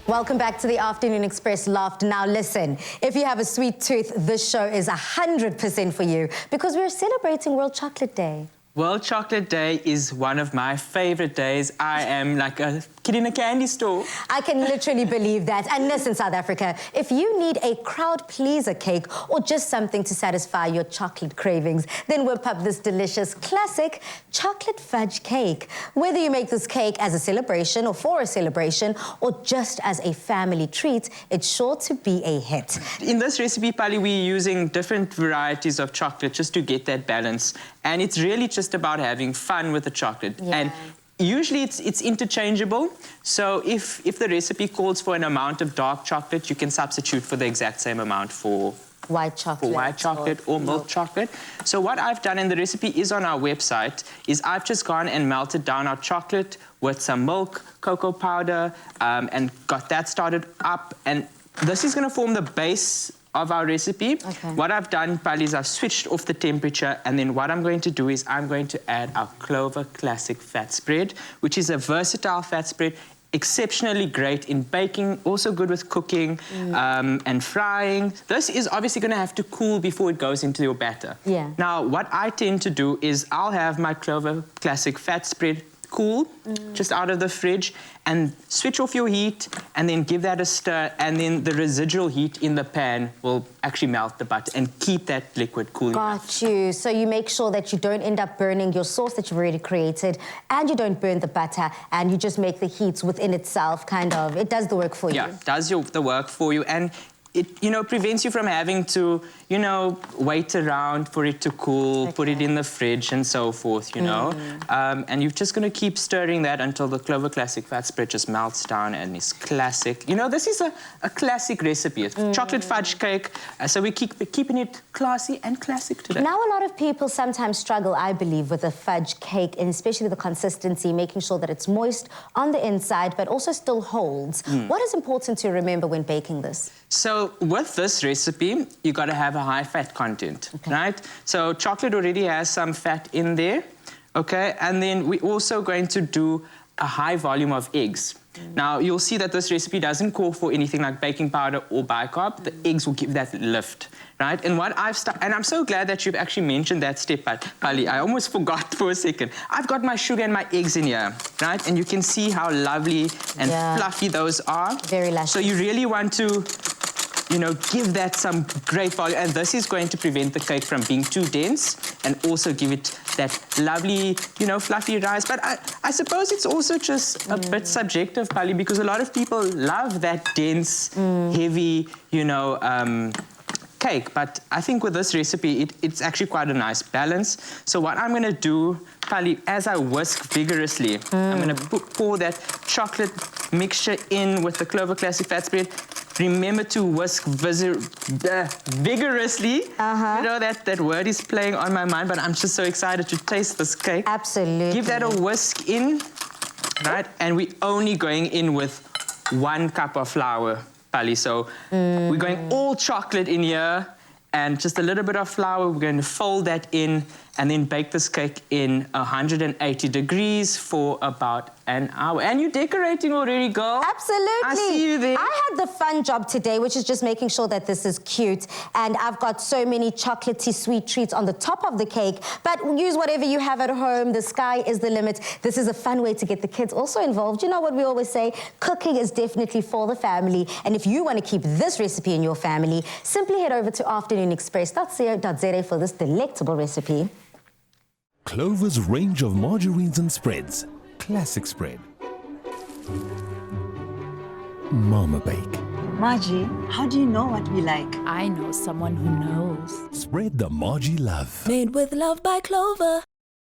Welcome back to the Afternoon Express Loft. Now listen, if you have a sweet tooth, this show is 100% for you because we're celebrating World Chocolate Day. World Chocolate Day is one of my favorite days. I am like a kid in a candy store. I can literally believe that. And listen, South Africa, if you need a crowd pleaser cake or just something to satisfy your chocolate cravings, then whip up this delicious classic chocolate fudge cake. Whether you make this cake as a celebration or for a celebration or just as a family treat, it's sure to be a hit. In this recipe, Pali, we're using different varieties of chocolate just to get that balance. And it's really just about having fun with the chocolate. Yeah. And usually it's interchangeable. So if the recipe calls for an amount of dark chocolate, you can substitute for the exact same amount for white chocolate or milk chocolate. So what I've done, and the recipe is on our website, is I've just gone and melted down our chocolate with some milk, cocoa powder, and got that started up. And this is going to form the base of our recipe. Okay. What I've done, Pali, is I've switched off the temperature, and then what I'm going to do is I'm going to add our Clover Classic Fat Spread, which is a versatile fat spread, exceptionally great in baking, also good with cooking and frying. This is obviously going to have to cool before it goes into your batter. Yeah. Now, what I tend to do is I'll have my Clover Classic Fat Spread cool, just out of the fridge, and switch off your heat, and then give that a stir, and then the residual heat in the pan will actually melt the butter and keep that liquid cooling. Got you. So you make sure that you don't end up burning your sauce that you've already created, and you don't burn the butter, and you just make the heat within itself, kind of. It does the work for you. Yeah, it does the work for you, and it, prevents you from having to, wait around for it to cool, put it in the fridge and so forth, and you're just going to keep stirring that until the Clover Classic Fat Spread just melts down and is classic. This is a classic recipe. It's chocolate fudge cake, so we keeping it classy and classic today. Now, a lot of people sometimes struggle, I believe, with a fudge cake, and especially the consistency, making sure that it's moist on the inside, but also still holds. What is important to remember when baking this? So with this recipe, you got to have a high fat content, right? So chocolate already has some fat in there, okay? And then we're also going to do a high volume of eggs. Now, you'll see that this recipe doesn't call for anything like baking powder or bicarb. The eggs will give that lift, right? And what and I'm so glad that you've actually mentioned that step, Pali. I almost forgot for a second. I've got my sugar and my eggs in here, right? And you can see how lovely and fluffy those are. Very luscious. So you really want to give that some great volume. And this is going to prevent the cake from being too dense and also give it that lovely, fluffy rise. But I suppose it's also just a bit subjective, Pali, because a lot of people love that dense, heavy, cake. But I think with this recipe, it's actually quite a nice balance. So what I'm going to do, Pali, as I whisk vigorously, I'm going to pour that chocolate mixture in with the Clover Classic Fat Spread. Remember to whisk vigorously. That word is playing on my mind, but I'm just so excited to taste this cake. Absolutely. Give that a whisk in, right? And we're only going in with 1 cup of flour, Pali. So we're going all chocolate in here and just a little bit of flour. We're going to fold that in and then bake this cake in 180 degrees for about an hour. And you're decorating already, girl. Absolutely. I see you there. I had the fun job today, which is just making sure that this is cute. And I've got so many chocolatey sweet treats on the top of the cake. But use whatever you have at home. The sky is the limit. This is a fun way to get the kids also involved. You know what we always say? Cooking is definitely for the family. And if you want to keep this recipe in your family, simply head over to afternoonexpress.co.za for this delectable recipe. Clover's range of margarines and spreads. Classic spread. Mama Bake. Margie, how do you know what we like? I know someone who knows. Spread the Margie love. Made with love by Clover.